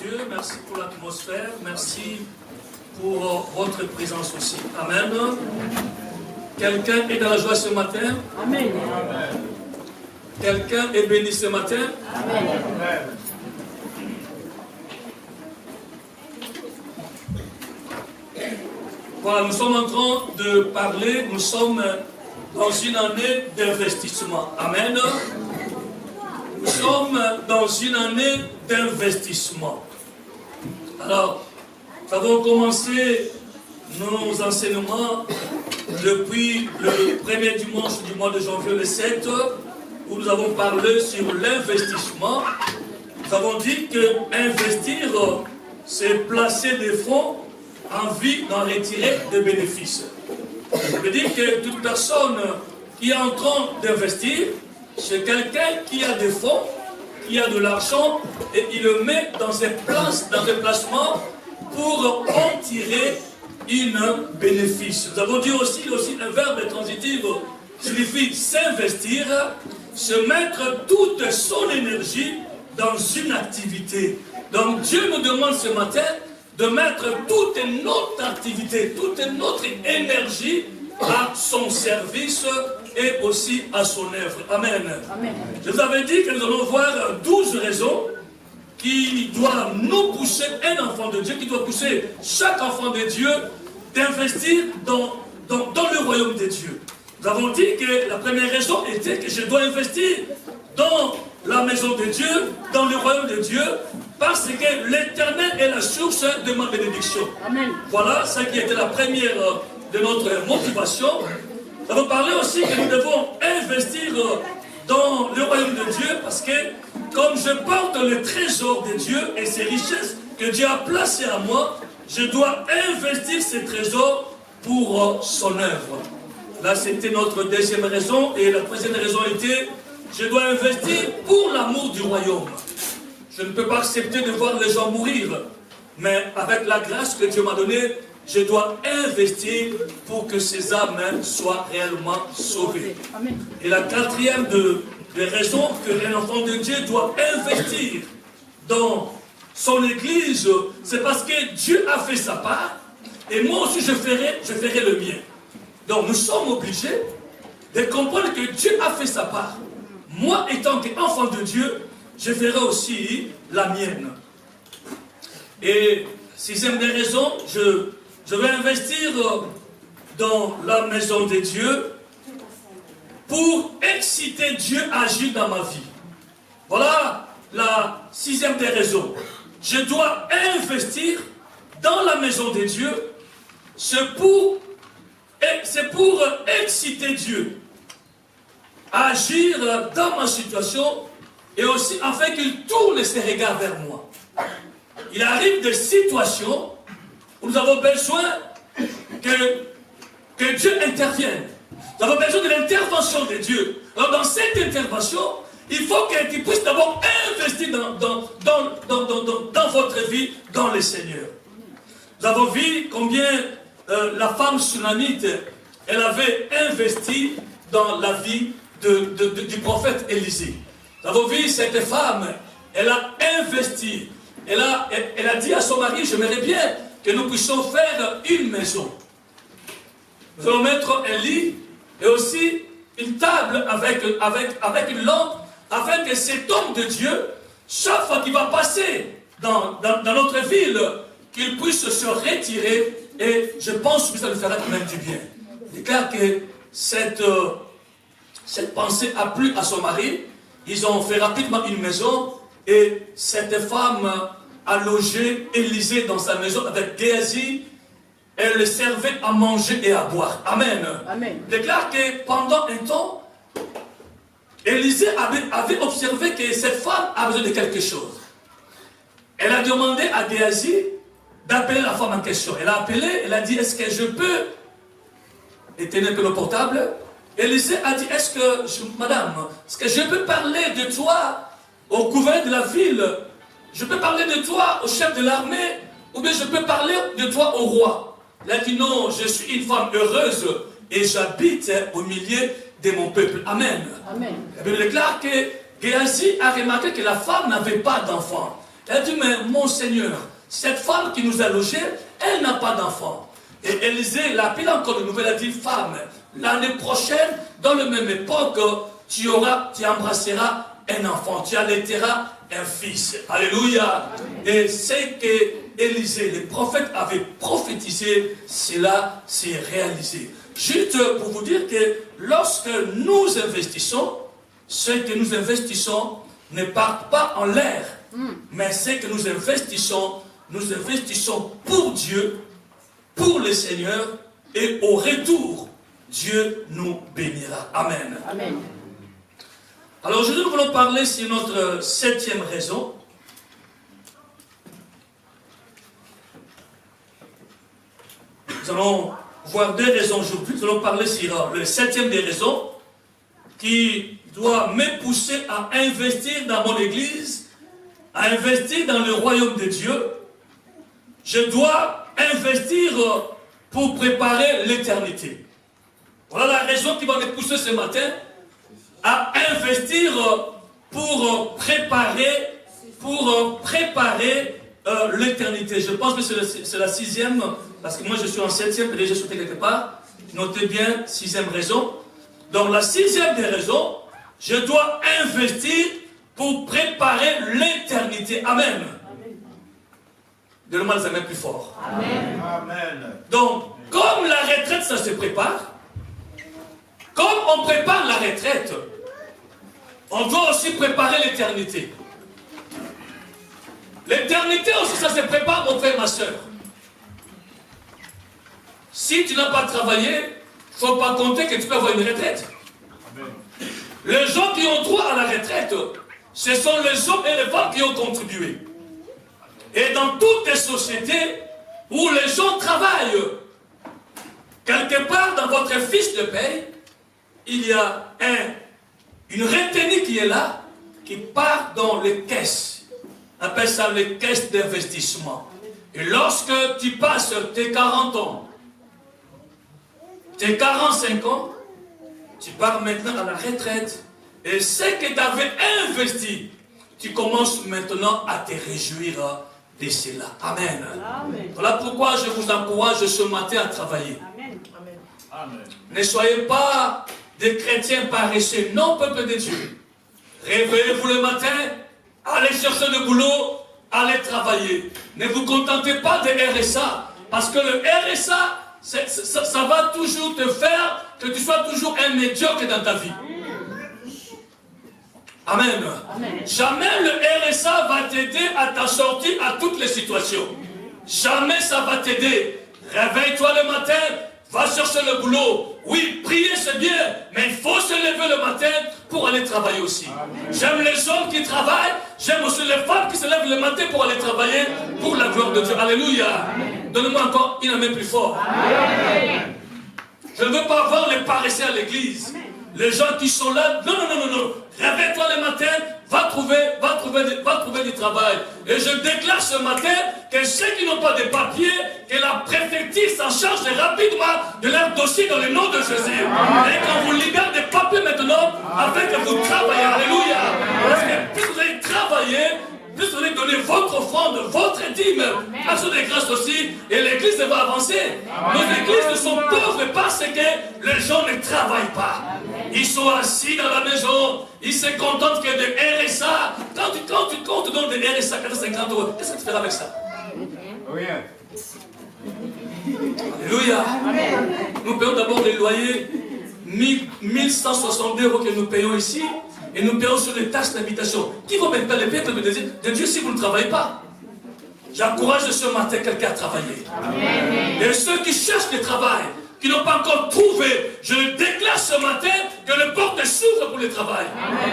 Dieu, merci pour l'atmosphère, merci pour votre présence aussi. Amen. Quelqu'un est dans la joie ce matin? Amen. Quelqu'un est béni ce matin? Amen. Voilà, nous sommes en train de parler, nous sommes dans une année d'investissement. Amen. Nous sommes dans une année d'investissement. Alors, nous avons commencé nos enseignements depuis le premier dimanche du mois de janvier, le 7, où nous avons parlé sur l'investissement. Nous avons dit que investir, c'est placer des fonds en vue d'en retirer des bénéfices. Ça veut dire que toute personne qui est en train d'investir, c'est quelqu'un qui a des fonds, qui a de l'argent, et il le met dans un placement pour en tirer un bénéfice. Nous avons dit aussi un verbe transitif signifie s'investir, se mettre toute son énergie dans une activité. Donc Dieu nous demande ce matin de mettre toute notre activité, toute notre énergie à son service et aussi à son œuvre. Amen. Amen. Je vous avais dit que nous allons voir 12 raisons qui doivent nous pousser, un enfant de Dieu, qui doit pousser chaque enfant de Dieu d'investir dans le royaume de Dieu. Nous avons dit que la première raison était que je dois investir dans la maison de Dieu, dans le royaume de Dieu, parce que l'Éternel est la source de ma bénédiction. Amen. Voilà, ça qui était la première de notre motivation. Nous avons parlé aussi que nous devons investir dans le royaume de Dieu, parce que comme je porte le trésor de Dieu et ses richesses que Dieu a placées à moi, je dois investir ces trésors pour son œuvre. Là, c'était notre deuxième raison. Et la troisième raison était, je dois investir pour l'amour du royaume. Je ne peux pas accepter de voir les gens mourir. Mais avec la grâce que Dieu m'a donnée, je dois investir pour que ces âmes soient réellement sauvées. Amen. Et la quatrième des raisons que un enfant de Dieu doit investir dans son église, c'est parce que Dieu a fait sa part. Et moi aussi, je ferai le mien. Donc nous sommes obligés de comprendre que Dieu a fait sa part. Moi, étant qu'enfant de Dieu, je ferai aussi la mienne. Et sixième des raisons, je vais investir dans la maison de Dieu pour exciter Dieu à agir dans ma vie. Voilà la sixième des raisons. Je dois investir dans la maison de Dieu. C'est pour exciter Dieu à agir dans ma situation et aussi afin qu'il tourne ses regards vers moi. Il arrive des situations où nous avons besoin que Dieu intervienne. Nous avons besoin de l'intervention de Dieu. Alors dans cette intervention, il faut qu'il puisse d'abord investir dans votre vie, dans le Seigneur. Nous avons vu combien la femme sunamite, elle avait investi dans la vie du prophète Élisée. Nous avons vu cette femme, elle a investi. Elle a dit à son mari, j'aimerais bien que nous puissions faire une maison. Nous allons mettre un lit et aussi une table avec une lampe, afin que cet homme de Dieu, chaque fois qu'il va passer dans notre ville, qu'il puisse se retirer, et je pense que ça lui fera quand même du bien. Il déclare que cette pensée a plu à son mari. Ils ont fait rapidement une maison, et cette femme a logé Élisée dans sa maison avec Géasi. Elle le servait à manger et à boire. Amen. Amen. Il déclare que pendant un temps, Élisée avait observé que cette femme a besoin de quelque chose. Elle a demandé à Géasi d'appeler la femme en question. Elle a appelé, elle a dit, est-ce que je peux éteindre un peu le portable? Élisée a dit, madame, est-ce que je peux parler de toi au gouverneur de la ville? Je peux parler de toi au chef de l'armée? Ou bien je peux parler de toi au roi? Elle a dit, non, je suis une femme heureuse et j'habite au milieu de mon peuple. Amen. Amen. La Bible déclare que Géasi a remarqué que la femme n'avait pas d'enfant. Elle dit, mais mon Seigneur, cette femme qui nous a logés, elle n'a pas d'enfant. Et Élisée l'a appelé encore de nouvelle, elle a dit, femme, l'année prochaine, dans la même époque, tu embrasseras un enfant, tu allaiteras un fils. Alléluia. Et c'est que Élisée, les prophètes avaient prophétisé, cela s'est réalisé. Juste pour vous dire que lorsque nous investissons, ce que nous investissons ne part pas en l'air, mais ce que nous investissons pour Dieu, pour le Seigneur, et au retour, Dieu nous bénira. Amen. Amen. Alors aujourd'hui, nous voulons parler sur notre 7e raison. Nous allons voir 2 raisons aujourd'hui. Nous allons parler sur le 7e des raisons qui doit me pousser à investir dans mon église, à investir dans le royaume de Dieu. Je dois investir pour préparer l'éternité. Voilà la raison qui va me pousser ce matin à investir pour préparer l'éternité. Je pense que c'est la 6e, parce que moi je suis en 7e, et j'ai sauté quelque part. Notez bien, 6e raison. Donc la 6e des raisons, je dois investir pour préparer l'éternité. Amen. Donne-moi les amens plus fort. Amen. Amen. Donc, comme la retraite, ça se prépare, comme on prépare la retraite, on doit aussi préparer l'éternité. L'éternité aussi, ça se prépare, mon frère, ma soeur. Si tu n'as pas travaillé, il ne faut pas compter que tu peux avoir une retraite. Amen. Les gens qui ont droit à la retraite, ce sont les hommes et les femmes qui ont contribué. Et dans toutes les sociétés où les gens travaillent, quelque part dans votre fiche de paye, il y a une retenue qui est là, qui part dans les caisses. On appelle ça les caisses d'investissement. Et lorsque tu passes tes 40 ans, tes 45 ans, tu pars maintenant à la retraite. Et ce que tu avais investi, tu commences maintenant à te réjouir de cela. Amen. Amen. Voilà pourquoi je vous encourage ce matin à travailler. Amen. Amen. Ne soyez pas des chrétiens paresseux. Non, peuple de Dieu. Réveillez-vous le matin, allez chercher le boulot, allez travailler. Ne vous contentez pas de RSA. Parce que le RSA, ça va toujours te faire que tu sois toujours un médiocre dans ta vie. Amen. Amen. Jamais le RSA va t'aider à ta sortie à toutes les situations. Jamais ça va t'aider. Réveille-toi le matin, va chercher le boulot. Oui, prier c'est bien, mais il faut se lever le matin pour aller travailler aussi. J'aime les hommes qui travaillent, j'aime aussi les femmes qui se lèvent le matin pour aller travailler pour la gloire de Dieu. Alléluia. Donne-moi encore une main plus fort. Amen. Je ne veux pas voir les paresseux à l'église. Les gens qui sont là, non. Réveille-toi le matin, va trouver du travail. Et je déclare ce matin que ceux qui n'ont pas de papiers, que la préfecture s'en charge rapidement de leur dossier dans le nom de Jésus. Et qu'on vous libère des papiers maintenant, afin que vous travaillez. Alléluia. Parce que plus vous allez travailler, plus vous allez donner votre offrande, votre dîme, action de grâce aussi, et l'église va avancer. Nos églises ne sont pauvres parce que les gens ne travaillent pas. Ils sont assis dans la maison, ils se contentent que de RSA. Quand tu donnes des RSA 450 €, qu'est-ce que tu feras avec ça? Rien. Alléluia. Nous payons d'abord les loyers, 1160 € que nous payons ici, et nous payons sur les taxes d'habitation. Qui va maintenant les payer de Dieu si vous ne travaillez pas? J'encourage ce matin quelqu'un à travailler. Et ceux qui cherchent du travail, qui n'ont pas encore trouvé, je déclare ce matin que le porte s'ouvre pour le travail.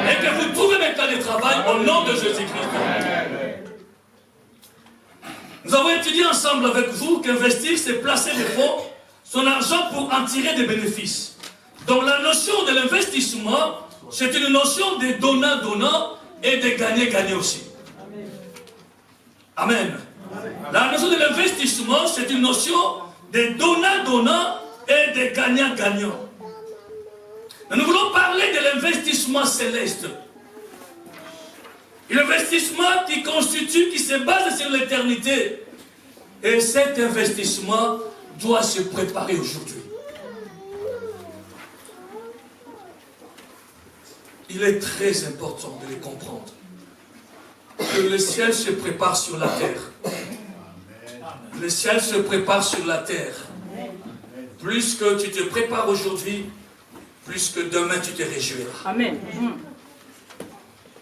Et que vous trouvez maintenant du travail au nom de Jésus-Christ. Nous avons étudié ensemble avec vous qu'investir, c'est placer des fonds, son argent pour en tirer des bénéfices. Donc la notion de l'investissement, c'est une notion de donnant-donnant et de gagnant-gagnant aussi. Amen. La notion de l'investissement, c'est une notion de donnant-donnant et de gagnant-gagnant. Nous voulons parler de l'investissement céleste. L'investissement qui constitue, qui se base sur l'éternité. Et cet investissement doit se préparer aujourd'hui. Il est très important de le comprendre. Que le ciel se prépare sur la terre. Le ciel se prépare sur la terre. Plus que tu te prépares aujourd'hui, plus que demain tu te réjouiras. Amen.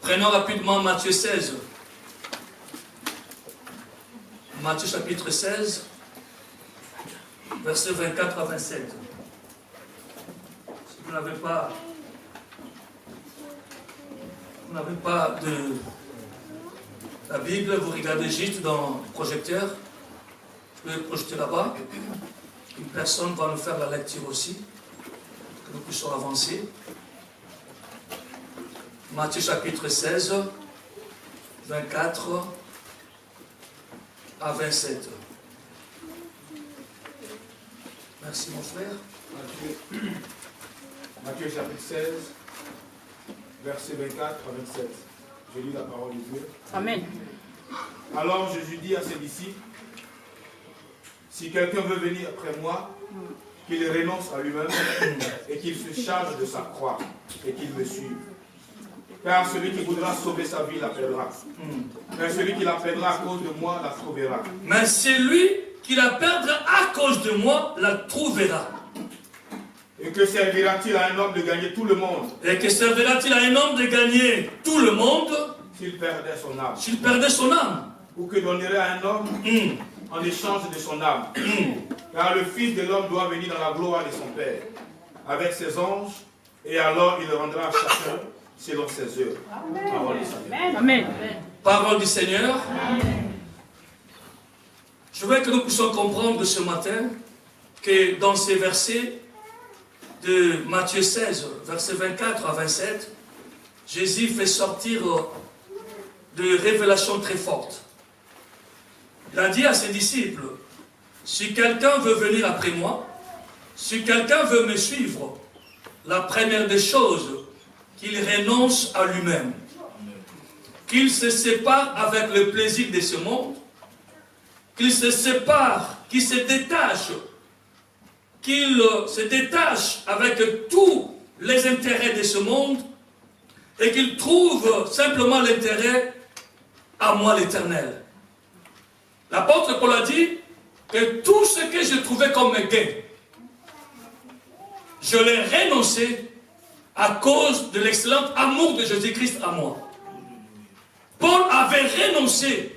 Prenons rapidement Matthieu 16. Matthieu chapitre 16, versets 24 à 27. Si vous n'avez pas de la Bible, vous regardez juste dans le projecteur. Vous pouvez le projeter là-bas. Une personne va nous faire la lecture aussi, que nous puissions avancer. Matthieu chapitre 16, 24 à 27. Merci mon frère. Matthieu chapitre 16, versets 24 à 27. Je lis la parole de Dieu. Amen. Alors Jésus dit à ses disciples, si quelqu'un veut venir après moi, qu'il renonce à lui-même et qu'il se charge de sa croix et qu'il me suive. Car celui qui voudra sauver sa vie la perdra. Mais celui qui la perdra à cause de moi la trouvera. Mais celui qui la perdra à cause de moi la trouvera. Et que servira-t-il à un homme de gagner tout le monde? Et que servira-t-il à un homme de gagner tout le monde s'il perdait son âme? S'il perdait son âme. Ou que donnerait à un homme en échange de son âme? Car le Fils de l'homme doit venir dans la gloire de son Père, avec ses anges, et alors il rendra à chacun selon ses œuvres. Parole du Seigneur. Amen. Parole du Seigneur. Je veux que nous puissions comprendre ce matin que dans ces versets de Matthieu 16, versets 24 à 27, Jésus fait sortir de révélations très fortes. Il a dit à ses disciples, si quelqu'un veut venir après moi, si quelqu'un veut me suivre, la première des choses, qu'il renonce à lui-même, qu'il se sépare avec le plaisir de ce monde, qu'il se sépare, qu'il se détache, avec tous les intérêts de ce monde et qu'il trouve simplement l'intérêt à moi l'Éternel. L'apôtre Paul a dit que tout ce que je trouvais comme gain, je l'ai renoncé à cause de l'excellent amour de Jésus-Christ à moi. Paul avait renoncé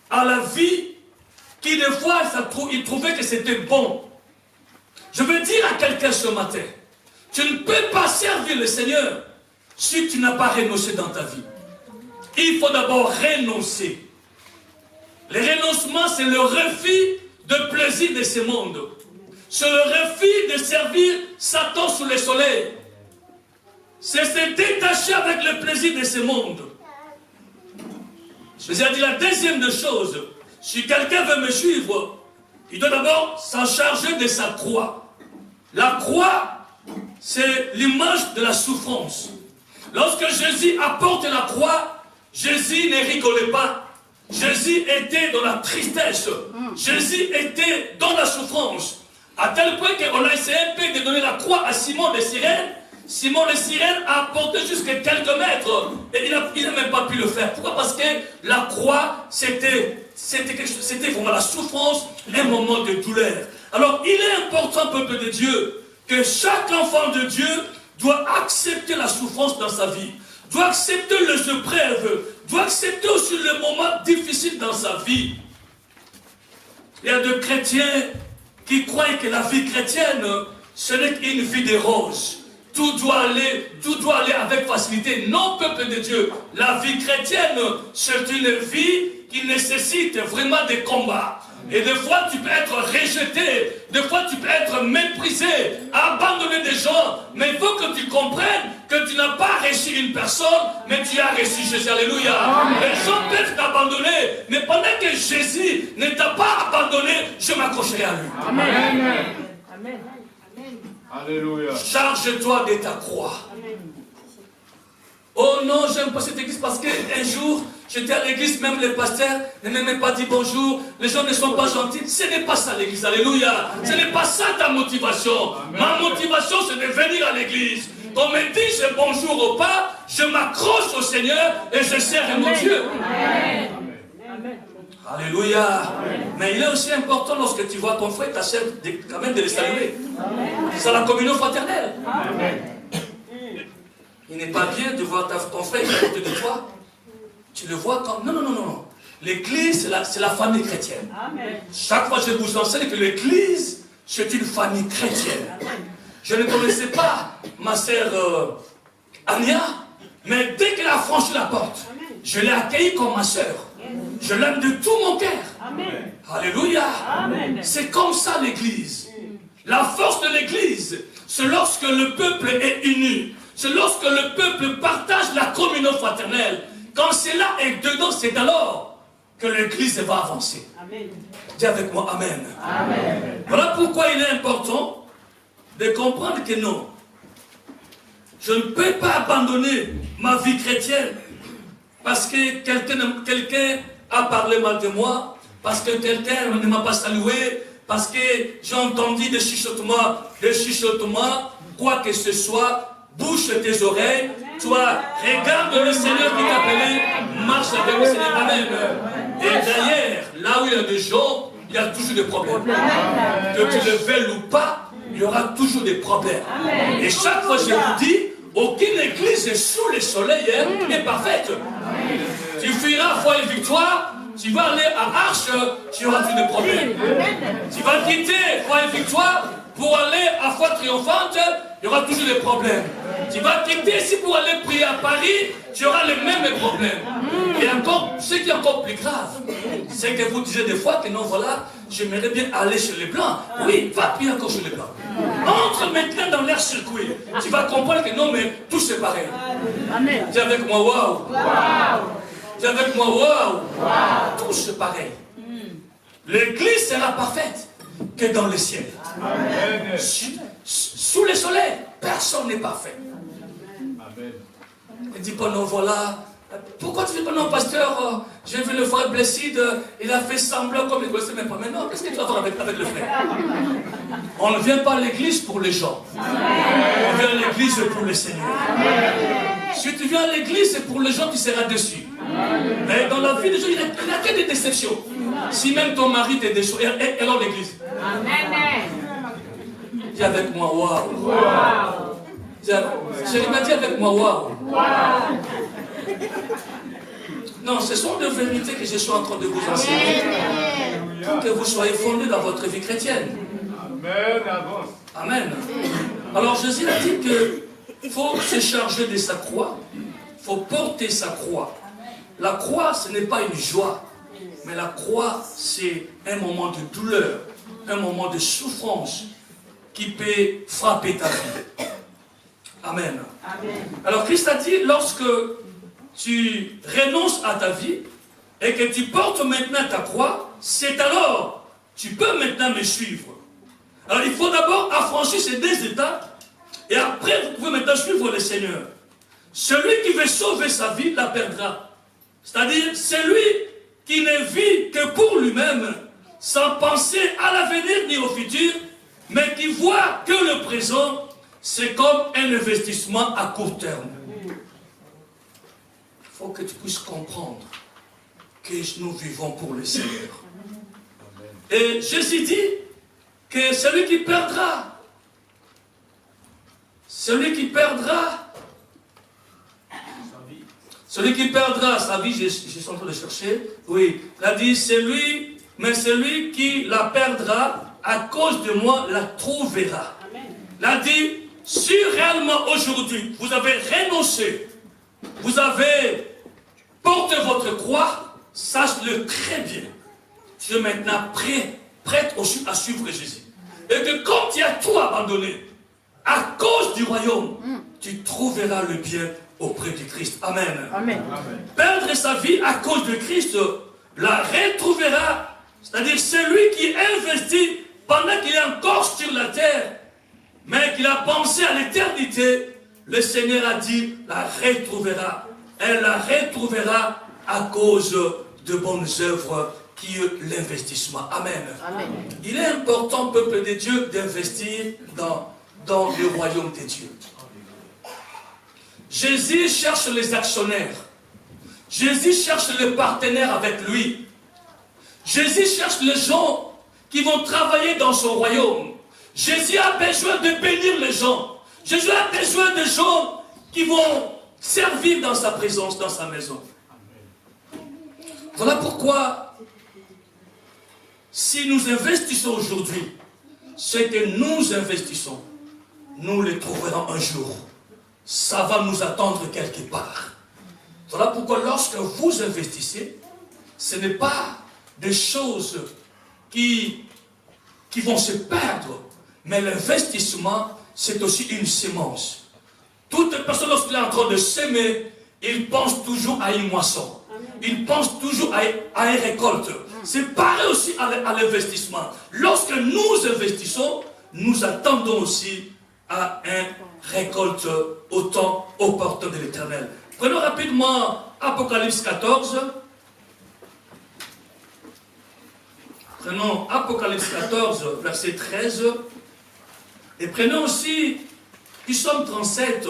à la vie qui des fois il trouvait que c'était bon. Je veux dire à quelqu'un ce matin, tu ne peux pas servir le Seigneur si tu n'as pas renoncé dans ta vie. Il faut d'abord renoncer. Le renoncement, c'est le refus de plaisir de ce monde. C'est le refus de servir Satan sous le soleil. C'est se détacher avec le plaisir de ce monde. Je vous ai dit la deuxième des choses. Si quelqu'un veut me suivre, il doit d'abord s'en charger de sa croix. La croix, c'est l'image de la souffrance. Lorsque Jésus apporte la croix, Jésus ne rigolait pas. Jésus était dans la tristesse. Jésus était dans la souffrance. À tel point qu'on a essayé un peu de donner la croix à Simon de Cyrène. Simon de Cyrène a apporté jusqu'à quelques mètres. Et il n'a même pas pu le faire. Pourquoi? Parce que la croix, c'était vraiment la souffrance, un moment de douleur. Alors, il est important, peuple de Dieu, que chaque enfant de Dieu doit accepter la souffrance dans sa vie, doit accepter les épreuves, doit accepter aussi les moments difficiles dans sa vie. Il y a des chrétiens qui croient que la vie chrétienne, ce n'est qu'une vie de roses. Tout doit aller avec facilité. Non, peuple de Dieu, la vie chrétienne, c'est une vie qui nécessite vraiment des combats. Et des fois, tu peux être rejeté, des fois, tu peux être méprisé, abandonné des gens. Mais il faut que tu comprennes que tu n'as pas reçu une personne, mais tu as reçu Jésus. Alléluia. Amen. Les gens peuvent t'abandonner, mais pendant que Jésus ne t'a pas abandonné, je m'accrocherai à lui. Amen. Amen. Amen. Alléluia. Charge-toi de ta croix. Oh, oh non, j'aime pas cette église parce qu'un jour, j'étais à l'église, même les pasteurs ne m'ont pas dit bonjour, les gens ne sont pas gentils. Ce n'est pas ça l'église, alléluia. Ce n'est pas ça ta motivation. Ma motivation, c'est de venir à l'église. Qu'on me dise bonjour ou pas, je m'accroche au Seigneur et je sers mon Dieu. Amen. Alléluia. Mais il est aussi important lorsque tu vois ton frère, ta sœur, quand même de les saluer. C'est la communion fraternelle. Il n'est pas bien de voir ton frère qui est à côté de toi. Tu le vois comme... Non. L'église, c'est la famille chrétienne. Amen. Chaque fois, je vous enseigne que l'église, c'est une famille chrétienne. Je ne connaissais pas ma sœur Ania, mais dès qu'elle a franchi la porte, je l'ai accueillie comme ma sœur. Je l'aime de tout mon cœur. Amen. Alléluia. Amen. C'est comme ça l'église. La force de l'église, c'est lorsque le peuple est uni. C'est lorsque le peuple partage la communion fraternelle. Quand cela est dedans, c'est alors que l'église va avancer. Amen. Dis avec moi, Amen. Amen. Voilà pourquoi il est important de comprendre que non. Je ne peux pas abandonner ma vie chrétienne parce que quelqu'un a parlé mal de moi, parce que quelqu'un ne m'a pas salué, parce que j'ai entendu des chuchotements, quoi que ce soit, bouche tes oreilles, toi, regarde le Seigneur qui t'a appelé, marche avec le Seigneur. Amen. Et d'ailleurs, là où il y a des gens, il y a toujours des problèmes. Que tu le veuilles ou pas, il y aura toujours des problèmes. Et chaque fois, je vous dis, aucune église sous le soleil est parfaite. Tu fuiras foi et victoire, tu vas aller à Arche, tu auras tous des problèmes. Tu vas quitter foi et victoire pour aller à foi triomphante, il y aura toujours des problèmes. Tu vas quitter ici pour aller prier à Paris, tu auras les mêmes problèmes. Et encore, ce qui est encore plus grave, c'est que vous disiez des fois que non, voilà, j'aimerais bien aller chez les Blancs. Oui, va prier encore chez les Blancs. Entre maintenant dans leur circuit. Tu vas comprendre que non, mais tout c'est pareil. Amen. Dis avec moi, waouh. Dis avec moi, waouh. Tout c'est pareil. L'église sera parfaite que dans le ciel. Amen. Sous le soleil, personne n'est parfait. Amen. Il dit pas non, voilà. Pourquoi tu dis pas non, pasteur? J'ai vu le frère Blessed, il a fait semblant comme il ne connaissait même pas. Mais non, qu'est-ce que tu vas faire avec le frère? On ne vient pas à l'église pour les gens. On vient à l'église pour le Seigneur. Si tu viens à l'église, c'est pour les gens, tu seras déçu. Mais dans la vie des gens, il n'y a que des déceptions. Si même ton mari t'est déçu, et alors l'église. Dis avec moi, waouh. Je pas dit avec moi, waouh. Non, ce sont des vérités que je suis en train de vous enseigner pour que vous soyez fondés dans votre vie chrétienne. Amen. Avance. Amen. Alors Jésus a dit qu'il faut se charger de sa croix, il faut porter sa croix. La croix, ce n'est pas une joie, mais la croix, c'est un moment de douleur, un moment de souffrance qui peut frapper ta vie. Amen. Amen. Alors Christ a dit, lorsque tu renonces à ta vie et que tu portes maintenant ta croix, c'est alors tu peux maintenant me suivre. Alors il faut d'abord affranchir ces deux étapes et après vous pouvez maintenant suivre le Seigneur. Celui qui veut sauver sa vie la perdra. C'est-à-dire celui qui ne vit que pour lui-même, sans penser à l'avenir ni au futur, mais qui voit que le présent, c'est comme un investissement à court terme. Il faut que tu puisses comprendre que nous vivons pour le Seigneur. Et Jésus dit que celui qui perdra sa vie, je suis en train de chercher, oui, il a dit celui qui la perdra à cause de moi la trouvera. Il a dit, si réellement aujourd'hui vous avez renoncé, vous avez porté votre croix, sache-le très bien. Tu es maintenant prête à suivre Jésus. Et que quand tu as tout abandonné, à cause du royaume, tu trouveras le bien auprès du Christ. Amen. Amen. Perdre sa vie à cause de Christ, la retrouvera. C'est-à-dire celui qui investit pendant qu'il est encore sur la terre, mais qu'il a pensé à l'éternité, le Seigneur a dit, la retrouvera. Elle la retrouvera à cause de bonnes œuvres qui est l'investissement. Amen. Amen. Il est important, peuple de Dieu, d'investir dans le royaume de Dieu. Jésus cherche les actionnaires. Jésus cherche les partenaires avec lui. Jésus cherche les gens qui vont travailler dans son royaume. Jésus a besoin de bénir les gens. Jésus a besoin de gens qui vont servir dans sa présence, dans sa maison. Voilà pourquoi, si nous investissons aujourd'hui, ce que nous investissons, nous les trouverons un jour. Ça va nous attendre quelque part. Voilà pourquoi lorsque vous investissez, ce n'est pas des choses qui vont se perdre, mais l'investissement, c'est aussi une semence. Toute personne, lorsqu'elle est en train de s'aimer, il pense toujours à une moisson. Il pense toujours à une récolte. C'est pareil aussi à l'investissement. Lorsque nous investissons, nous attendons aussi à une récolte au temps opportun de l'Éternel. Prenons rapidement Apocalypse 14. Prenons Apocalypse 14, verset 13. Et prenons aussi Psaume 37,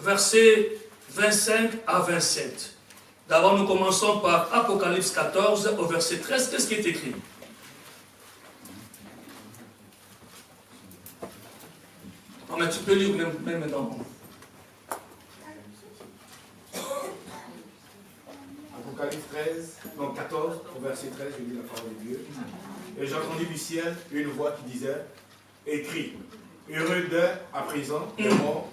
versets 25 à 27. D'abord, nous commençons par Apocalypse 14, au verset 13. Qu'est-ce qui est écrit? Non, mais tu peux lire même maintenant. Apocalypse 13, donc 14, au verset 13, je lis la parole de Dieu. Et j'entendis du ciel une voix qui disait, écrit, heureux d'eux à présent les morts,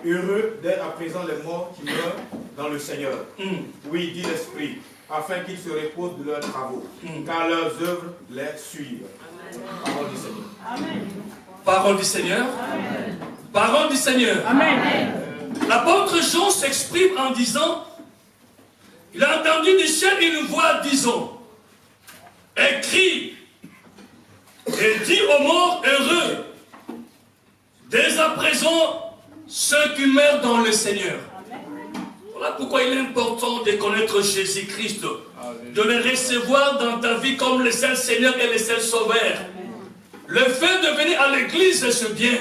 heureux d'eux à présent les morts qui meurent dans le Seigneur. Oui, dit l'Esprit, afin qu'ils se reposent de leurs travaux, car leurs œuvres les suivent. Parole du Seigneur. Amen. Parole du Seigneur. Amen. Parole du Seigneur. Amen. L'apôtre Jean s'exprime en disant, il a entendu du ciel une voix disant, écrit et dit aux morts heureux, dès à présent, ceux qui meurent dans le Seigneur. Voilà pourquoi il est important de connaître Jésus-Christ, de le recevoir dans ta vie comme le seul Seigneur et le seul Sauveur. Le fait de venir à l'église, c'est bien,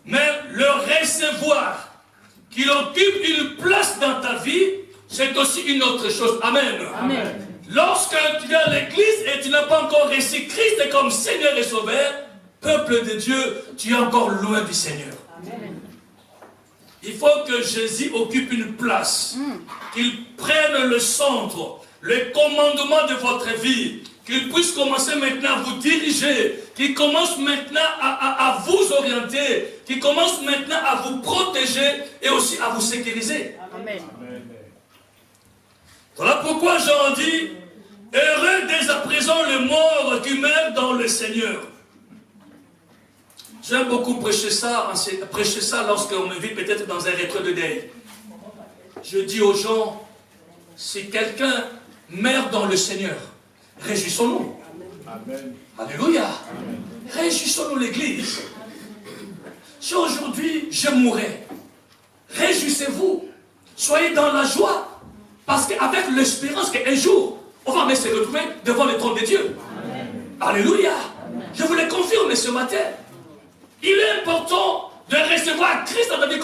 mais le recevoir, qu'il occupe une place dans ta vie, c'est aussi une autre chose. Amen. Amen. Lorsque tu es à l'église et tu n'as pas encore reçu Christ comme Seigneur et Sauveur, peuple de Dieu, tu es encore loin du Seigneur. Amen. Il faut que Jésus occupe une place, qu'il prenne le centre, le commandement de votre vie, qu'il puisse commencer maintenant à vous diriger, qu'il commence maintenant à vous orienter, qu'il commence maintenant à vous protéger et aussi à vous sécuriser. Amen. Voilà pourquoi Jean dit, heureux dès à présent les morts qui meurent dans le Seigneur. J'aime beaucoup prêcher ça lorsqu'on me vit peut-être dans un retrait de deuil. Je dis aux gens, si quelqu'un meurt dans le Seigneur, réjouissons-nous. Amen. Alléluia. Réjouissons-nous l'église. Si aujourd'hui je mourrais, réjouissez-vous. Soyez dans la joie. Parce qu'avec l'espérance qu'un jour, on va même se retrouver devant le trône de Dieu. Amen. Alléluia. Amen. Je vous le confirme ce matin. Il est important de recevoir Christ dans ta vie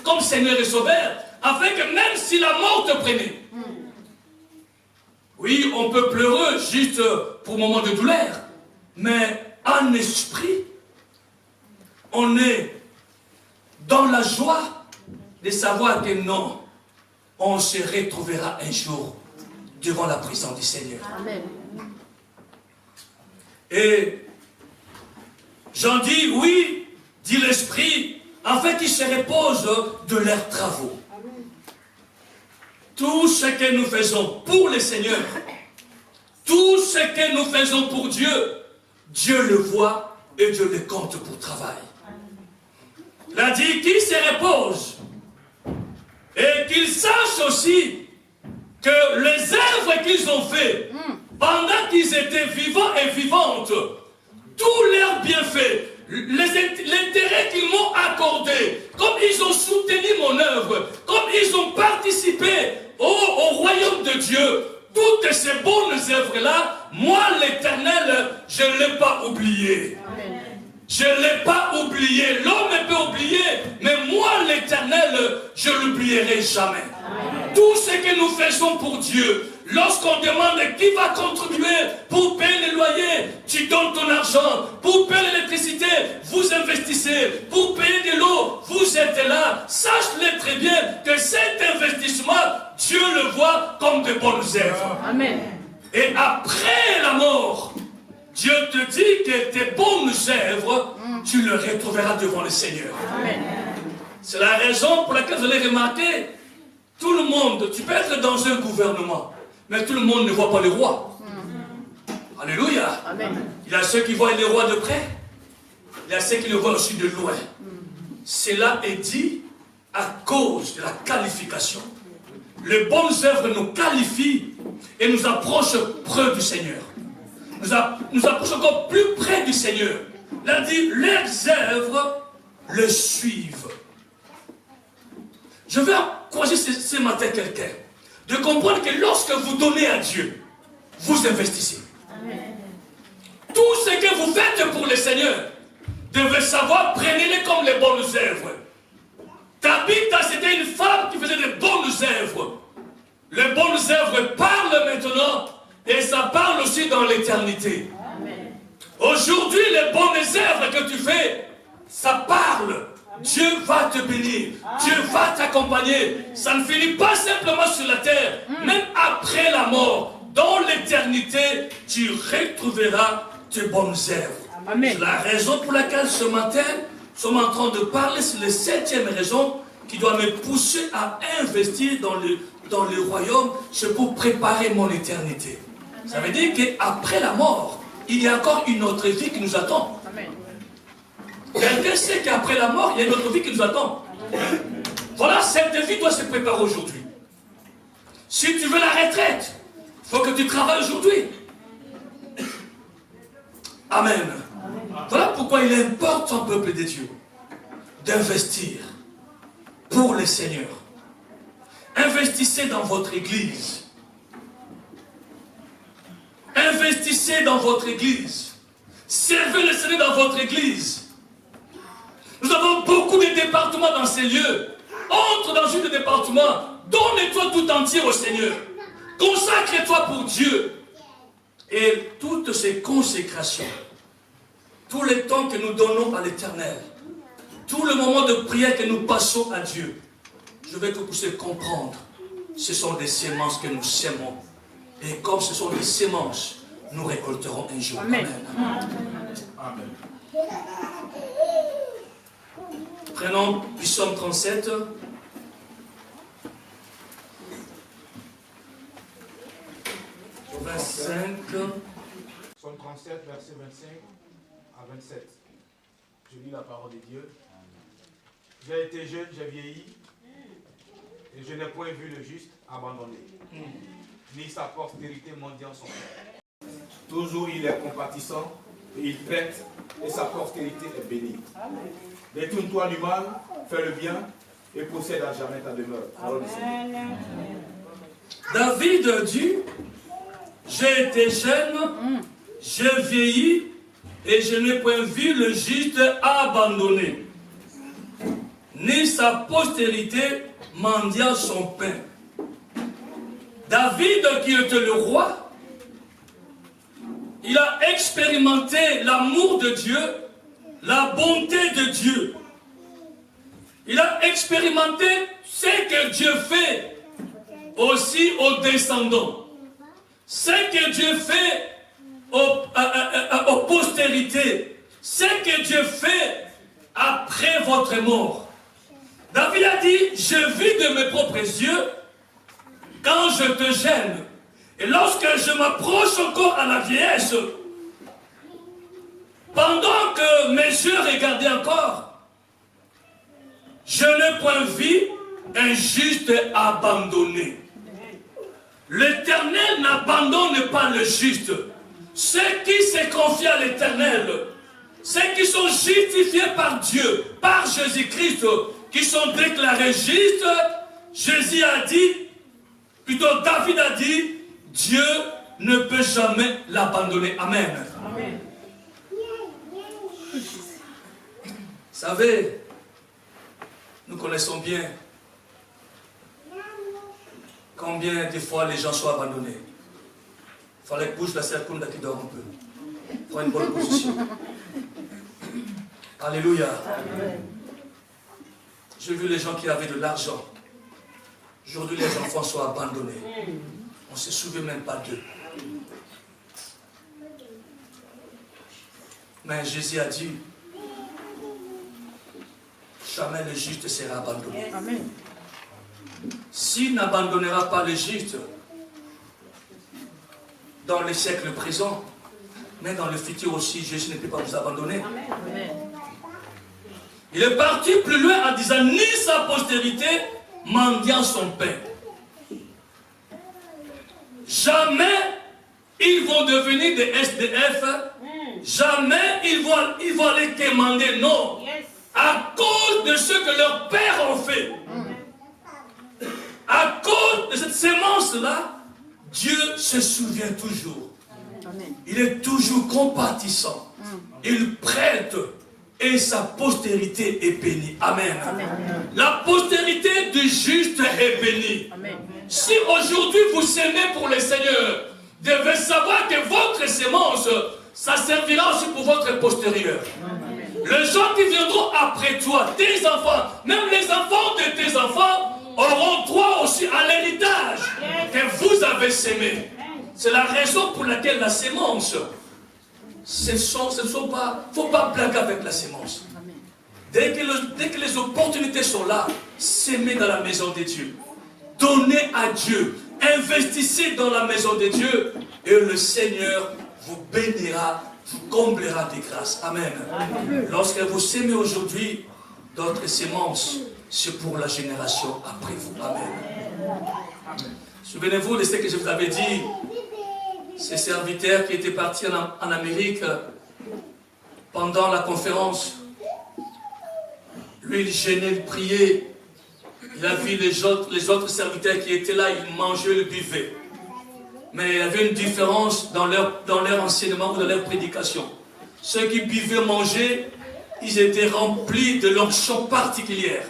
comme Seigneur et Sauveur, afin que même si la mort te prenait, oui, on peut pleurer juste pour un moment de douleur, mais en esprit, on est dans la joie de savoir que non, on se retrouvera un jour devant la présence du Seigneur. Amen. Et j'en dis oui, dit l'Esprit, afin qu'ils se reposent de leurs travaux. Tout ce que nous faisons pour le Seigneur, tout ce que nous faisons pour Dieu, Dieu le voit et Dieu le compte pour travail. Il a dit qu'ils se reposent et qu'ils sachent aussi que les œuvres qu'ils ont faites pendant qu'ils étaient vivants et vivantes, tous leurs bienfaits, l'intérêt qu'ils m'ont accordé, comme ils ont soutenu mon œuvre, comme ils ont participé au royaume de Dieu, toutes ces bonnes œuvres-là, moi l'Éternel, je ne l'ai pas oublié. Je ne l'ai pas oublié. L'homme peut oublier, mais moi l'Éternel, je ne l'oublierai jamais. Tout ce que nous faisons pour Dieu, lorsqu'on demande qui va contribuer pour payer les loyers, tu donnes ton argent. Pour payer l'électricité, vous investissez. Pour payer de l'eau, vous êtes là. Sache-le très bien que cet investissement, Dieu le voit comme de bonnes œuvres. Amen. Et après la mort, Dieu te dit que tes bonnes œuvres, tu le retrouveras devant le Seigneur. Amen. C'est la raison pour laquelle vous allez remarquer, tout le monde, tu peux être dans un gouvernement, mais tout le monde ne voit pas le roi. Alléluia. Amen. Il y a ceux qui voient le roi de près, il y a ceux qui le voient aussi de loin. Cela est dit à cause de la qualification. Les bonnes œuvres nous qualifient et nous approchent près du Seigneur. Nous approchent encore plus près du Seigneur. Il a dit, leurs œuvres le suivent. Je veux encourager ce matin quelqu'un de comprendre que lorsque vous donnez à Dieu, vous investissez. Amen. Tout ce que vous faites pour le Seigneur, devez savoir, prenez-les comme les bonnes œuvres. Tabitha, c'était une femme qui faisait de bonnes œuvres. Les bonnes œuvres parlent maintenant et ça parle aussi dans l'éternité. Aujourd'hui, les bonnes œuvres que tu fais, ça parle. Dieu va te bénir. Dieu va t'accompagner. Ça ne finit pas simplement sur la terre. Même après la mort, dans l'éternité, tu retrouveras tes bonnes œuvres. C'est la raison pour laquelle ce matin, nous sommes en train de parler sur la 7e raison qui doit me pousser à investir dans le royaume. C'est pour préparer mon éternité. Ça veut dire qu'après la mort, il y a encore une autre vie qui nous attend. Quelqu'un sait qu'après la mort, il y a une autre vie qui nous attend. Voilà, cette vie doit se préparer aujourd'hui. Si tu veux la retraite, il faut que tu travailles aujourd'hui. Amen. Voilà pourquoi il est important, peuple de Dieu, d'investir pour le Seigneur. Investissez dans votre église. Investissez dans votre église. Servez le Seigneur dans votre église. Nous avons beaucoup de départements dans ces lieux. Entre dans un département. Donne-toi tout entier au Seigneur. Consacre-toi pour Dieu. Et toutes ces consécrations, tout le temps que nous donnons à l'Éternel, tout le moment de prière que nous passons à Dieu, je veux que vous puissiez comprendre, ce sont des semences que nous sèmons. Et comme ce sont des semences, nous récolterons un jour. Amen. Amen. Prenons Psaume 37. Au 25. Psaume 37, verset 25 à 27. Je lis la parole de Dieu. J'ai été jeune, j'ai vieilli, et je n'ai point vu le juste abandonné, ni sa postérité mendiant son pain. Toujours il est compatissant, et il traite, et sa postérité est bénie. Détourne-toi du mal, fais le bien, et possède à jamais ta demeure. David dit, j'ai été jeune, j'ai vieilli, et je n'ai point vu le juste abandonné, ni sa postérité mendiant son pain. David, qui était le roi, il a expérimenté l'amour de Dieu, la bonté de Dieu. Il a expérimenté ce que Dieu fait aussi aux descendants. Ce que Dieu fait aux postérités. Ce que Dieu fait après votre mort. David a dit, je vis de mes propres yeux quand je te gêne. Et lorsque je m'approche encore à la vieillesse, pendant que mes yeux regardaient encore, je n'ai point vu un juste abandonné. L'Éternel n'abandonne pas le juste. Ceux qui se confient à l'Éternel, ceux qui sont justifiés par Dieu, par Jésus-Christ, qui sont déclarés justes, Jésus a dit, plutôt David a dit, Dieu ne peut jamais l'abandonner. Amen. Amen. Vous savez, nous connaissons bien combien de fois les gens sont abandonnés. Il fallait que bouge la cercune qui dort un peu. Prends une bonne position. Alléluia. J'ai vu les gens qui avaient de l'argent. Aujourd'hui, les enfants sont abandonnés. On ne se souvient même pas d'eux. Mais Jésus a dit, jamais le juste sera abandonné. Amen. S'il n'abandonnera pas le juste dans les siècles présents, mais dans le futur aussi, Jésus ne peut pas vous abandonner. Amen. Il est parti plus loin en disant, ni sa postérité mendiant son pain. Jamais ils vont devenir des SDF, jamais ils vont aller quémander, non. À cause de ce que leurs pères ont fait. À cause de cette sémence-là, Dieu se souvient toujours. Il est toujours compatissant. Il prête et sa postérité est bénie. Amen. Amen. La postérité du juste est bénie. Amen. Si aujourd'hui vous s'aimez pour le Seigneur, devez savoir que votre sémence, ça servira aussi pour votre postérieur. Les gens qui viendront après toi, tes enfants, même les enfants de tes enfants, auront droit aussi à l'héritage que vous avez sémé. C'est la raison pour laquelle la sémence, il ne faut pas blaguer avec la sémence. Dès que les opportunités sont là, s'aimer dans la maison de Dieu. Donnez à Dieu. Investissez dans la maison de Dieu. Et le Seigneur vous bénira, vous comblera des grâces. Amen. Lorsque vous s'aimez aujourd'hui, d'autres sémences, c'est pour la génération après vous. Amen. Souvenez-vous de ce que je vous avais dit. Ces serviteurs qui étaient partis en Amérique pendant la conférence. Lui, il gênait, il priait. Il a vu les autres serviteurs qui étaient là, ils mangeaient, ils buvaient. Mais il y avait une différence dans leur enseignement ou dans leur prédication. Ceux qui buvaient, mangeaient, ils étaient remplis de l'onction particulière.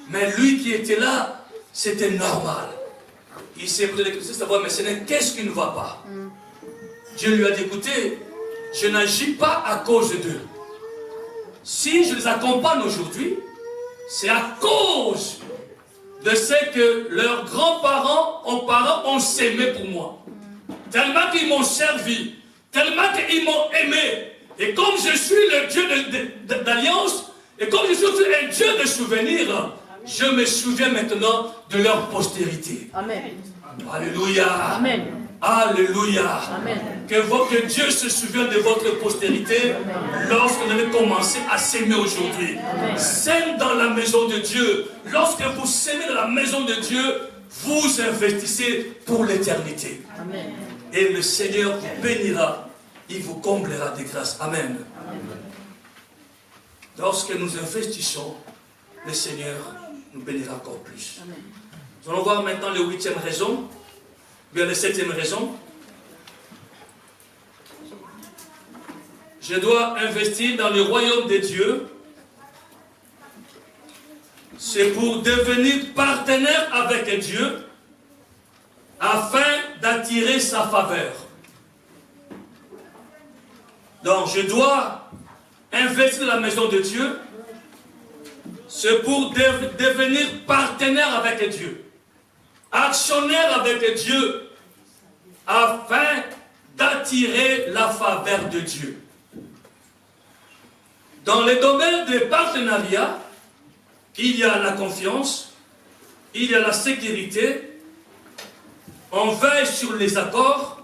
Mais lui qui était là, c'était normal. Il s'est posé des questions, savoir, mais qu'est-ce qui ne va pas? Dieu lui a dit, écoutez, je n'agis pas à cause d'eux. Si je les accompagne aujourd'hui, c'est à cause de ce que leurs grands-parents ont s'aimé pour moi. Tellement qu'ils m'ont servi, tellement qu'ils m'ont aimé. Et comme je suis le Dieu d'alliance, et comme je suis un Dieu de souvenirs, je me souviens maintenant de leur postérité. Amen. Alléluia. Amen. Alléluia. Amen. Que Dieu se souvienne de votre postérité lorsque vous allez commencer à s'aimer aujourd'hui. Sème dans la maison de Dieu. Lorsque vous s'aimez dans la maison de Dieu, vous investissez pour l'éternité. Et le Seigneur vous bénira. Il vous comblera de grâce. Amen. Lorsque nous investissons, le Seigneur nous bénira encore plus. Nous allons voir maintenant la 8e raison, bien la 7e raison. Je dois investir dans le royaume de Dieu. C'est pour devenir partenaire avec Dieu afin d'attirer sa faveur. Donc je dois investir dans la maison de Dieu. C'est pour devenir partenaire avec Dieu. Actionnaire avec Dieu afin d'attirer la faveur de Dieu. Dans le domaine des partenariats, il y a la confiance, il y a la sécurité, on veille sur les accords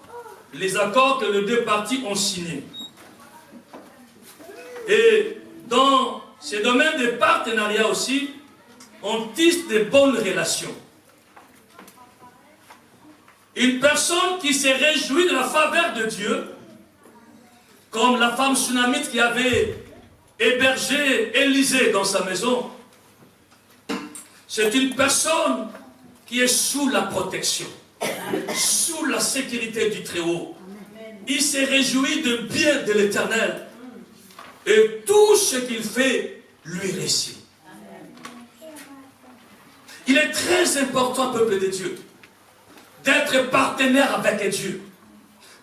que les deux parties ont signés. Et dans ces domaines de partenariat aussi, on tisse de bonnes relations. Une personne qui se réjouit de la faveur de Dieu Comme la femme sunamite qui avait hébergé Élisée dans sa maison. C'est une personne qui est sous la protection, sous la sécurité du Très-Haut. Il s'est réjoui de bien de l'Éternel. Et tout ce qu'il fait lui réussit. Il est très important, peuple de Dieu, d'être partenaire avec Dieu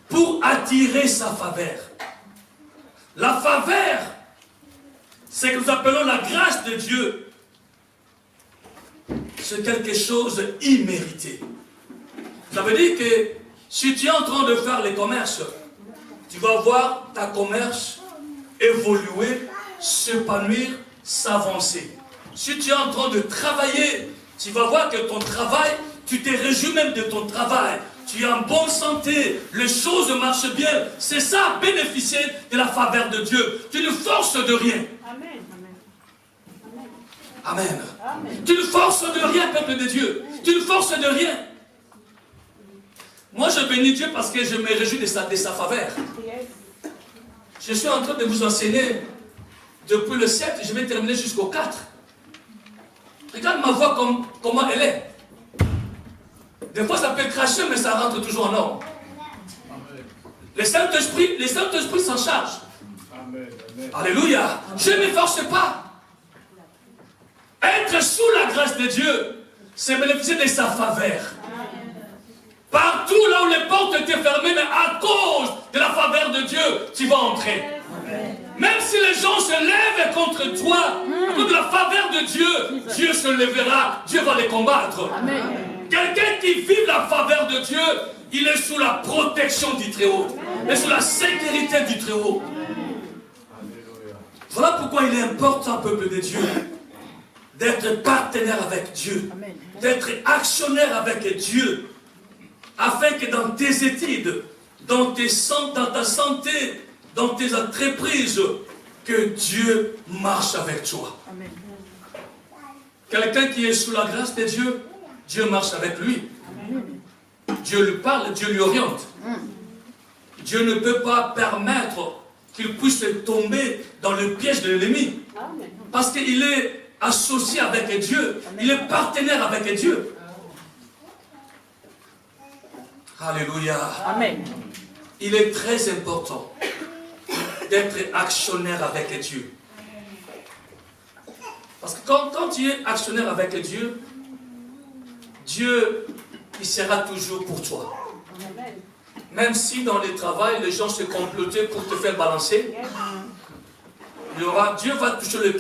pour attirer sa faveur. La faveur, c'est que nous appelons la grâce de Dieu. C'est quelque chose immérité. Ça veut dire que si tu es en train de faire les commerces, tu vas voir ta commerce évoluer, s'épanouir, s'avancer. Si tu es en train de travailler, tu vas voir que ton travail, tu te réjouis même de ton travail. Tu es en bonne santé, les choses marchent bien. C'est ça, bénéficier de la faveur de Dieu. Tu ne forces de rien. Amen. Amen. Amen. Tu ne forces de rien, peuple de Dieu. Tu ne forces de rien. Moi, je bénis Dieu parce que je me réjouis de sa faveur. Je suis en train de vous enseigner depuis le 7, je vais terminer jusqu'au 4. Regarde ma voix comment elle est. Des fois, ça peut cracher, mais ça rentre toujours en ordre. Le Saint-Esprit s'en charge. Amen. Amen. Alléluia. Je ne m'efforce pas. Être sous la grâce de Dieu, c'est bénéficier de sa faveur. Partout là où les portes étaient fermées, mais à cause de la faveur de Dieu, tu vas entrer. Même si les gens se lèvent contre toi, à cause de la faveur de Dieu, Dieu se lèvera, Dieu va les combattre. Quelqu'un qui vit la faveur de Dieu, il est sous la protection du Très-Haut. Il est sous la sécurité du Très-Haut. Voilà pourquoi il est important, peuple de Dieu, d'être partenaire avec Dieu, d'être actionnaire avec Dieu, afin que dans tes études, dans ta santé, dans tes entreprises, que Dieu marche avec toi. Quelqu'un qui est sous la grâce de Dieu, Dieu marche avec lui. Dieu lui parle, Dieu lui oriente. Dieu ne peut pas permettre qu'il puisse tomber dans le piège de l'ennemi. Parce qu'il est associé avec Dieu. Il est partenaire avec Dieu. Alléluia. Amen. Il est très important d'être actionnaire avec Dieu. Parce que quand tu es actionnaire avec Dieu, Dieu, il sera toujours pour toi. Même si dans le travail, les gens se complotent pour te faire balancer, Dieu va toucher le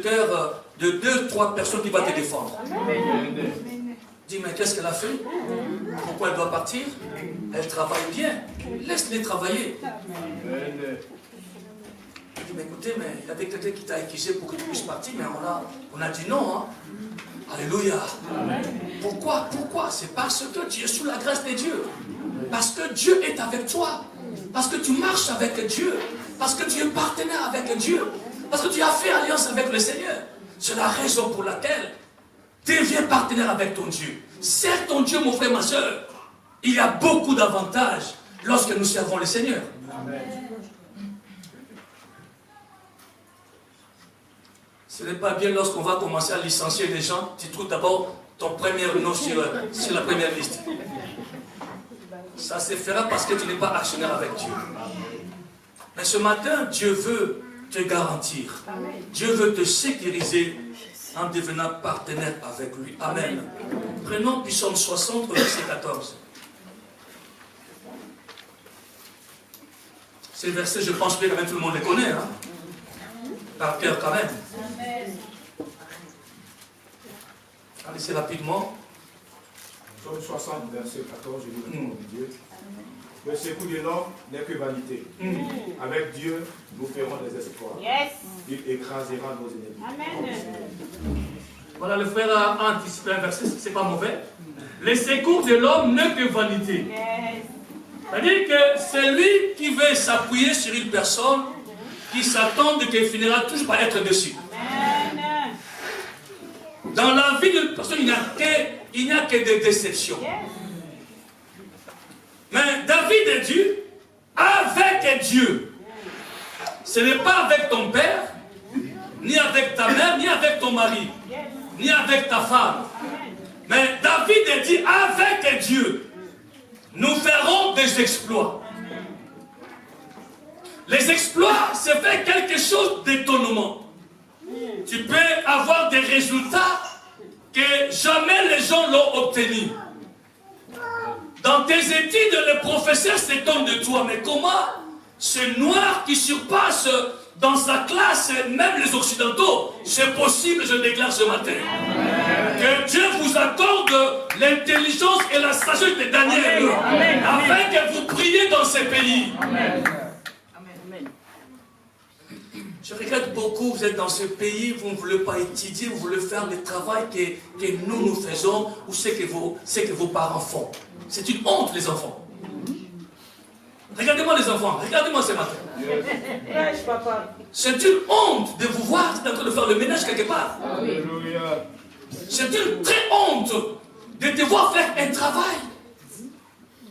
cœur de 2-3 personnes qui vont te défendre. Dis, mais qu'est-ce qu'elle a fait? Pourquoi elle doit partir? Elle travaille bien. Laisse-les travailler. Je dis, mais écoutez, mais il y avait quelqu'un qui t'a accusé pour que tu puisses partir, mais on a dit non. Hein? Alléluia. Pourquoi? C'est parce que tu es sous la grâce de Dieu. Parce que Dieu est avec toi. Parce que tu marches avec Dieu. Parce que tu es partenaire avec Dieu. Parce que tu as fait alliance avec le Seigneur. C'est la raison pour laquelle deviens partenaire avec ton Dieu. Sers ton Dieu, mon frère, ma soeur. Il y a beaucoup d'avantages lorsque nous servons le Seigneur. Amen. Ce n'est pas bien lorsqu'on va commencer à licencier les gens, tu trouves d'abord ton premier nom sur la première liste. Ça se fera parce que tu n'es pas actionnaire avec Dieu. Mais ce matin, Dieu veut te garantir. Dieu veut te sécuriser en devenant partenaire avec lui. Amen. Prenons Psaume 60, verset 14. Ces versets, je pense que quand même tout le monde les connaît. Hein? Par cœur quand même. Allez, rapidement. Psaume 60, verset 14, je lis le nom de Dieu. Le secours de l'homme n'est que vanité. Avec Dieu, nous ferons des exploits. Il écrasera nos ennemis. Amen. Voilà, le frère a anticipé un verset, c'est pas mauvais. Le secours de l'homme n'est que vanité. C'est-à-dire que c'est lui qui veut s'appuyer sur une personne qui s'attend qu'elle finira toujours par être dessus. Amen. Dans la vie d'une personne, il n'y a que des déceptions. Mais David est Dieu, avec Dieu, ce n'est pas avec ton père, ni avec ta mère, ni avec ton mari, ni avec ta femme. Mais David a dit, avec Dieu, nous ferons des exploits. Les exploits, c'est faire quelque chose d'étonnant. Tu peux avoir des résultats que jamais les gens l'ont obtenu. Dans tes études, les professeurs s'étonnent de toi. Mais comment ce noir qui surpasse dans sa classe, même les occidentaux, c'est possible, je déclare ce matin. Que Dieu vous accorde l'intelligence et la sagesse de Daniel, afin que vous priez dans ces pays. Amen. Je regrette beaucoup, vous êtes dans ce pays, vous ne voulez pas étudier, vous voulez faire le travail que nous faisons, ou ce que vos parents font. C'est une honte, les enfants. Regardez-moi les enfants, regardez-moi ce matin. C'est une honte de vous voir en train de faire le ménage quelque part. C'est une très honte de te voir faire un travail.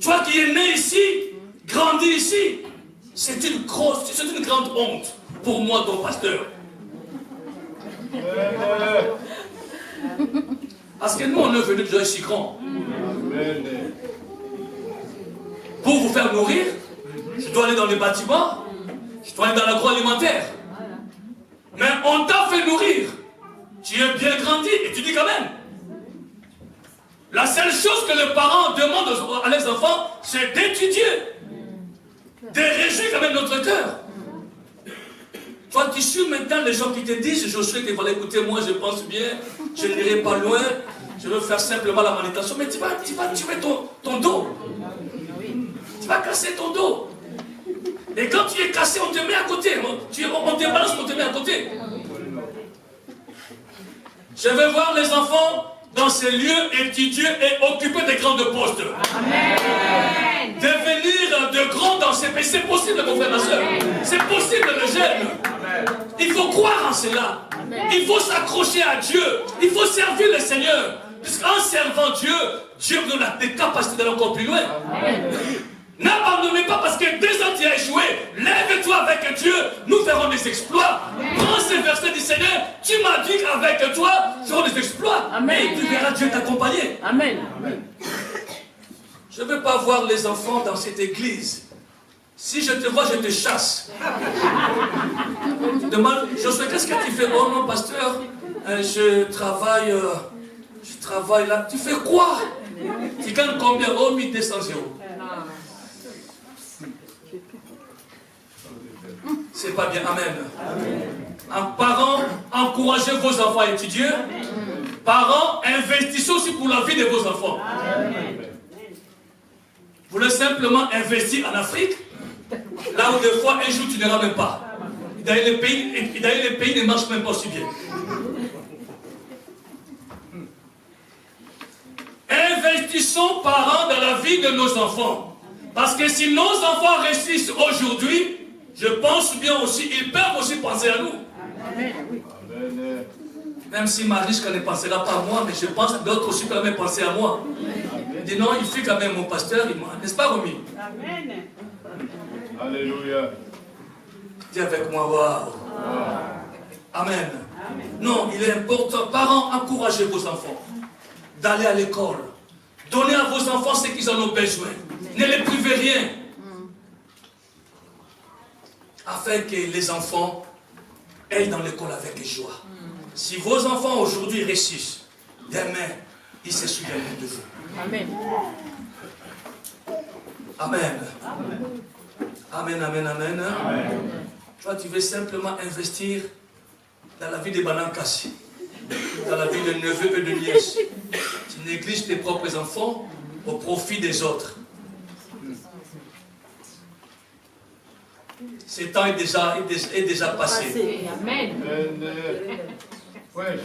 Toi qui es né ici, grandi ici, c'est une grande honte pour moi, ton pasteur. Parce que nous, on est venus déjà si grands. Pour vous faire nourrir, je dois aller dans les bâtiments, je dois aller dans l'agroalimentaire. Mais on t'a fait nourrir. Tu es bien grandi et tu dis quand même. La seule chose que les parents demandent à leurs enfants, c'est d'étudier. De réjouir quand même notre cœur. Toi, tu suis maintenant les gens qui te disent, Josué, que voilà, écoutez, moi je pense bien, je n'irai pas loin, je veux faire simplement la méditation, mais tu vas tuer ton dos. Tu vas casser ton dos. Et quand tu es cassé, on te met à côté. On te balance, on te met à côté. Je vais voir les enfants dans ces lieux étudiés et occuper des grands postes. Amen. Devenir de grands dans ces pays. C'est possible, mon frère, ma soeur. C'est possible, le jeune. Il faut croire en cela. Il faut s'accrocher à Dieu. Il faut servir le Seigneur. Puisqu'en servant Dieu, Dieu nous a des capacités d'aller encore plus loin. N'abandonnez pas parce que 2 ans tu as échoué. Lève-toi avec Dieu, nous ferons des exploits. Prends ces versets du Seigneur, tu m'as dit qu'avec toi, nous ferons des exploits. Amen. Et tu verras Dieu t'accompagner. Amen. Je ne veux pas voir les enfants dans cette église. Si je te vois, je te chasse. Demande, Josué, qu'est-ce que tu fais? Oh non, pasteur, je travaille là. Tu fais quoi? Tu gagnes combien? Oh, 1200 €. C'est pas bien. Amen. Parents, encouragez vos enfants à étudier. Parents, investissez aussi pour la vie de vos enfants. Vous voulez simplement investir en Afrique, là où des fois un jour tu n'iras même pas. D'ailleurs les pays ne marchent même pas aussi bien. Investissons, parents, dans la vie de nos enfants. Parce que si nos enfants réussissent aujourd'hui, je pense bien aussi, ils peuvent aussi penser à nous. Amen. Même si Mariska ne pensera pas à moi, mais je pense que d'autres aussi peuvent même penser à moi. Il dit non, il fait quand même mon pasteur, n'est-ce pas, Romy? Amen. Alléluia. Dis avec moi, waouh. Amen. Non, il est important. Parents, encouragez vos enfants d'aller à l'école. Donnez à vos enfants ce qu'ils en ont besoin. Ne les privez rien. Afin que les enfants aillent dans l'école avec joie. Si vos enfants aujourd'hui réussissent, demain, ils se souviendront de vous. Amen. Amen. Amen, amen, amen. Toi, tu veux simplement investir dans la vie des Banankassi, dans la vie de neveux et de nièces. Tu négliges tes propres enfants au profit des autres. Ce temps est déjà passé. Amen.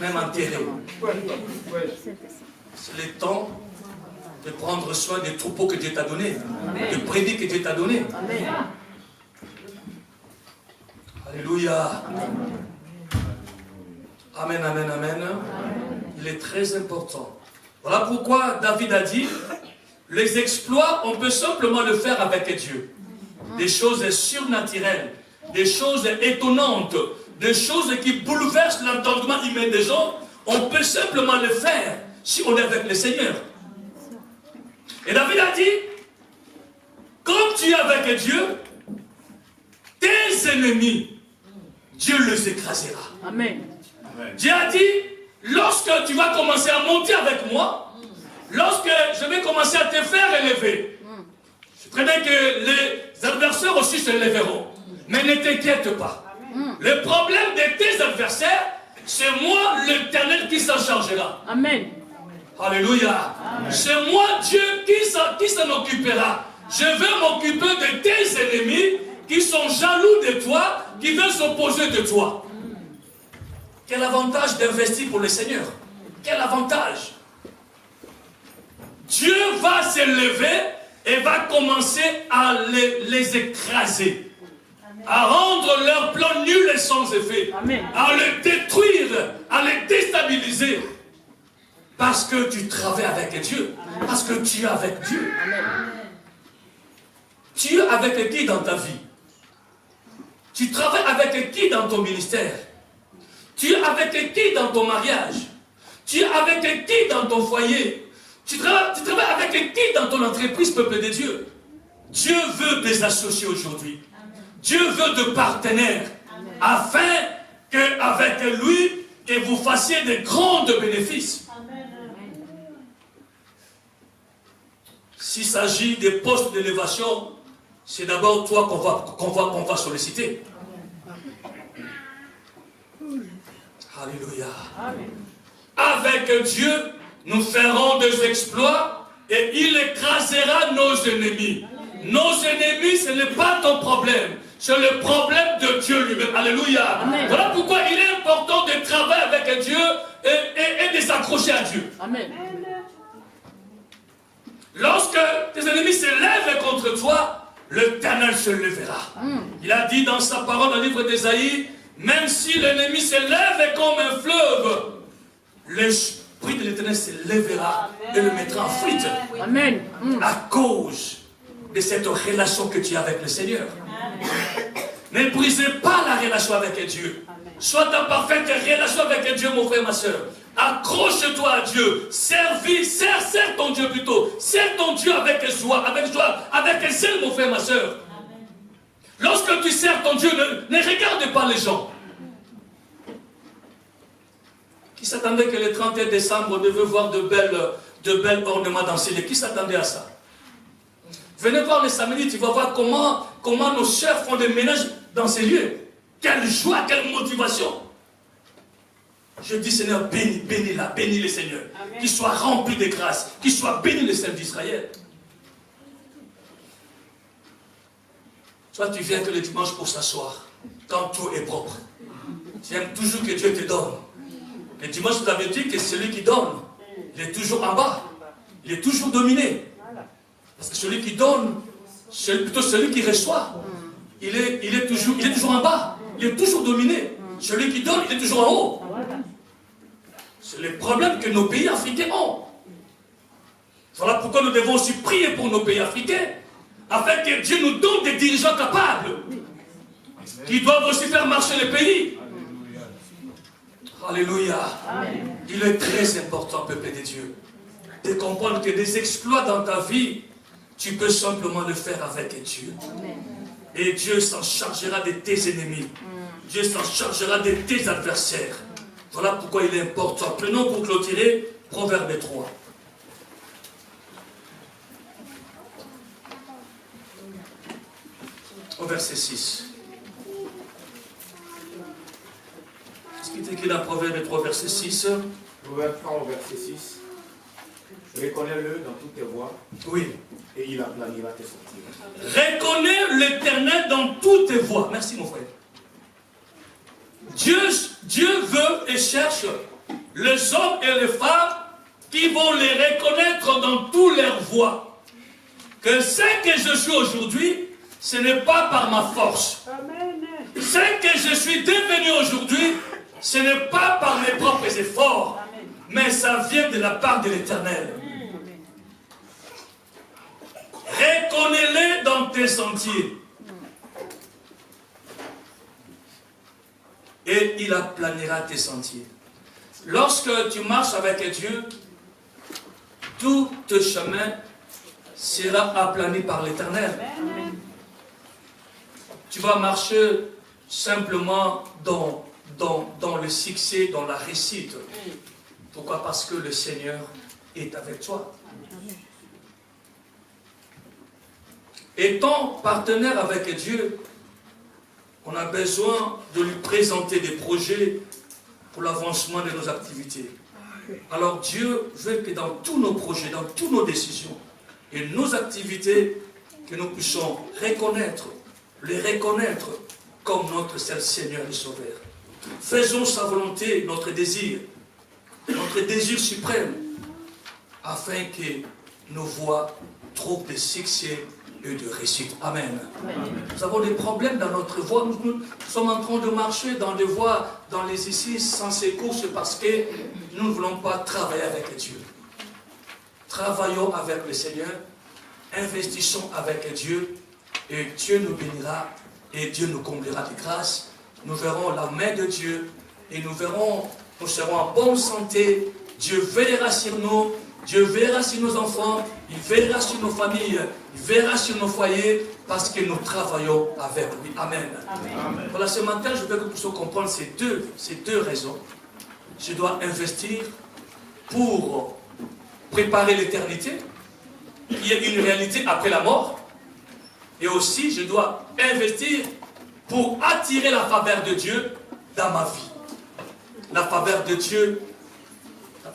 Même enterré. C'est le temps de prendre soin des troupeaux que Dieu t'a donnés, de prédire que Dieu t'a donné. Amen. Alléluia. Amen, amen, amen. Il est très important. Voilà pourquoi David a dit, les exploits, on peut simplement le faire avec Dieu. Des choses surnaturelles. des choses étonnantes, des choses qui bouleversent l'entendement humain des gens, on peut simplement le faire si on est avec le Seigneur. Et David a dit, quand tu es avec Dieu, tes ennemis, Dieu les écrasera. Amen. Dieu a dit, lorsque tu vas commencer à monter avec moi, lorsque je vais commencer à te faire élever, je sais très bien que les adversaires aussi se lèveront. Mais ne t'inquiète pas. Le problème de tes adversaires, c'est moi l'Éternel qui s'en chargera. Amen. Alléluia. C'est moi Dieu qui s'en occupera. Je vais m'occuper de tes ennemis qui sont jaloux de toi, qui veulent s'opposer de toi. Quel avantage d'investir pour le Seigneur. Quel avantage. Dieu va s'élever et va commencer à les écraser. À rendre leur plan nul et sans effet. Amen. À les détruire, à les déstabiliser. Parce que tu travailles avec Dieu. Amen. Parce que tu es avec Dieu. Amen. Tu es avec qui dans ta vie? Tu travailles avec qui dans ton ministère? Tu es avec qui dans ton mariage? Tu es avec qui dans ton foyer? Tu travailles avec qui dans ton entreprise, peuple de Dieu? Dieu veut des associés aujourd'hui. Dieu veut de partenaires. Amen. Afin qu'avec lui, que vous fassiez de grands bénéfices. Amen. S'il s'agit des postes d'élévation, c'est d'abord toi qu'on va solliciter. Alléluia. Amen. Avec Dieu, nous ferons des exploits et il écrasera nos ennemis. Amen. Nos ennemis, ce n'est pas ton problème. C'est le problème de Dieu lui-même. Alléluia. Amen. Voilà pourquoi il est important de travailler avec Dieu et de s'accrocher à Dieu. Amen. Lorsque tes ennemis se lèvent contre toi, l'Éternel se lèvera. Il a dit dans sa parole dans le livre d'Ésaïe, même si l'ennemi se lève comme un fleuve, l'Esprit de l'Éternel se lèvera et le mettra en fuite. Amen. À cause de cette relation que tu as avec le Seigneur. Ne brisez pas la relation avec Dieu. Sois en parfaite relation avec Dieu, mon frère, ma soeur. Accroche-toi à Dieu. Sers ton Dieu plutôt. Sers ton Dieu avec joie, avec zèle, mon frère, ma soeur. Lorsque tu sers ton Dieu, ne regarde pas les gens. Qui s'attendait que le 31 décembre, on devait voir de belles ornements dans ces lieux? Qui s'attendait à ça? Venez voir le samedi, tu vas voir comment nos chefs font des ménages dans ces lieux. Quelle joie, quelle motivation. Je dis, Seigneur, bénis-la, bénis le Seigneur. Qu'il soit rempli de grâce, qu'il soit béni le Seigneur d'Israël. Toi, tu viens que le dimanche pour s'asseoir, quand tout est propre. Tu aimes toujours que Dieu te donne. Le dimanche, vous avez dit que celui qui donne, il est toujours en bas. Il est toujours dominé. Parce que celui qui donne, plutôt celui qui reçoit, il est toujours en bas. Il est toujours dominé. Celui qui donne, il est toujours en haut. C'est le problème que nos pays africains ont. Voilà pourquoi nous devons aussi prier pour nos pays africains, afin que Dieu nous donne des dirigeants capables, qui doivent aussi faire marcher le pays. Alléluia. Amen. Il est très important, peuple de Dieu, de comprendre que des exploits dans ta vie, tu peux simplement le faire avec Dieu. Amen. Et Dieu s'en chargera de tes ennemis. Dieu s'en chargera de tes adversaires. Voilà pourquoi il est important. Prenons pour clôturer Proverbe 3. Au verset 6. Qu'est-ce qu'il est écrit dans Proverbe 3, verset 6? Proverbe 3, au verset 6. Reconnais-le dans toutes tes voies. Oui. Et il aplanira tes sentiers. Reconnais l'Éternel dans toutes tes voies. Merci, mon frère. Dieu veut et cherche les hommes et les femmes qui vont les reconnaître dans toutes leurs voies. Que ce que je suis aujourd'hui, ce n'est pas par ma force. Amen. Ce que je suis devenu aujourd'hui, ce n'est pas par mes propres efforts. Amen. Mais ça vient de la part de l'Éternel. Reconnais-les dans tes sentiers. et il aplanira tes sentiers. Lorsque tu marches avec Dieu, tout tes chemin sera aplani par l'Éternel. Tu vas marcher simplement dans le succès, dans la réussite. Pourquoi? Parce que le Seigneur est avec toi. Étant partenaire avec Dieu, on a besoin de lui présenter des projets pour l'avancement de nos activités. Alors Dieu veut que dans tous nos projets, dans toutes nos décisions et nos activités, que nous puissions les reconnaître comme notre seul Seigneur et Sauveur. Faisons sa volonté, notre désir suprême, afin que nos voies trouvent de succès et de réussite. Amen. Nous avons des problèmes dans notre voie. Nous sommes en train de marcher dans des voies, dans les ici, sans ces courses, parce que nous ne voulons pas travailler avec Dieu. Travaillons avec le Seigneur, investissons avec Dieu, et Dieu nous bénira, et Dieu nous comblera de grâce. Nous verrons la main de Dieu, et nous serons en bonne santé. Dieu veillera sur nous, Dieu verra sur nos enfants, il verra sur nos familles, il verra sur nos foyers, parce que nous travaillons avec lui. Amen. Amen. Voilà, ce matin, je veux que nous puissions comprendre ces deux raisons. Je dois investir pour préparer l'éternité, qui est une réalité après la mort. Et aussi, je dois investir pour attirer la faveur de Dieu dans ma vie. La faveur de Dieu.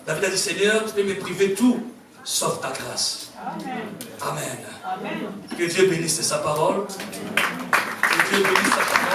David a dit, Seigneur, tu peux me priver tout, sauf ta grâce. Amen. Amen. Amen. Que Dieu bénisse sa parole. Que Dieu bénisse sa parole.